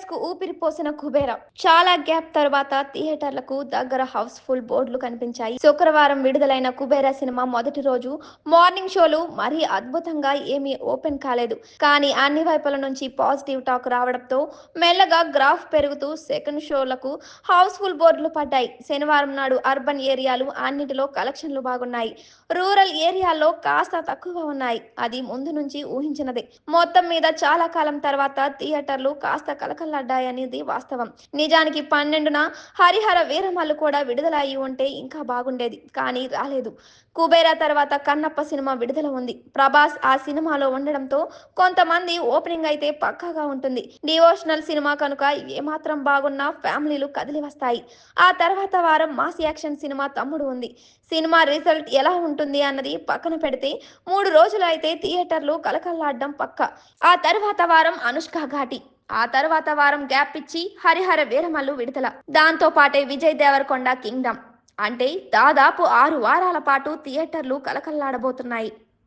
కు ఊపిరి పోసిన కుబేర చాలా గ్యాప్ తర్వాత థియేటర్లకు దగ్గర హౌస్ఫుల్ బోర్డులు కనిపించాయి. శుక్రవారం విడుదలైన కుబేర సినిమా మొదటి రోజు మార్నింగ్ షోలు మరీ అద్భుతంగా ఏమీ ఓపెన్ కాలేదు. కానీ అన్ని వైపుల నుంచి పాజిటివ్ టాక్ రావడంతో మెల్లగా గ్రాఫ్ పెరుగుతూ సెకండ్ షోలకు హౌస్ఫుల్ బోర్డులు పడ్డాయి. శనివారం నాడు అర్బన్ ఏరియాలు అన్నిటిలో కలెక్షన్లు బాగున్నాయి. రూరల్ ఏరియాల్లో కాస్త తక్కువ ఉన్నాయి. అది ముందు నుంచి ఊహించినదే. మొత్తం మీద చాలా కాలం తర్వాత థియేటర్లు కాస్త కలకల్లాడ్డాయనేది వాస్తవం. నిజానికి 12న హరిహర వీరమల్లు కూడా విడుదల అయి ఉంటే ఇంకా బాగుండేది. కానీ రాలేదు. కుబేరా తర్వాత కన్నప్ప సినిమా విడుదల ఉంది. ప్రభాస్ ఆ సినిమాలో ఉండడంతో కొంతమంది ఓపెనింగ్ అయితే పక్కాగా ఉంటుంది. డివోషనల్ సినిమా కనుక ఏమాత్రం బాగున్నా ఫ్యామిలీలు కదిలి వస్తాయి. ఆ తర్వాత వారం మాస్ యాక్షన్ సినిమా తమ్ముడు ఉంది. సినిమా రిజల్ట్ ఎలా ఉంటుంది అన్నది పక్కన పెడితే 3 రోజులు అయితే థియేటర్లు కలకల్లాడడం పక్కా. ఆ తర్వాత వారం అనుష్క ఘాటి, ఆ తర్వాత వారం గ్యాప్ ఇచ్చి హరిహర వీరమల్లు విడుదల. దాంతో పాటే విజయ్ దేవరకొండ కింగ్డమ్. అంటే దాదాపు 6 వారాల పాటు థియేటర్లు కలకల్లాడబోతున్నాయి.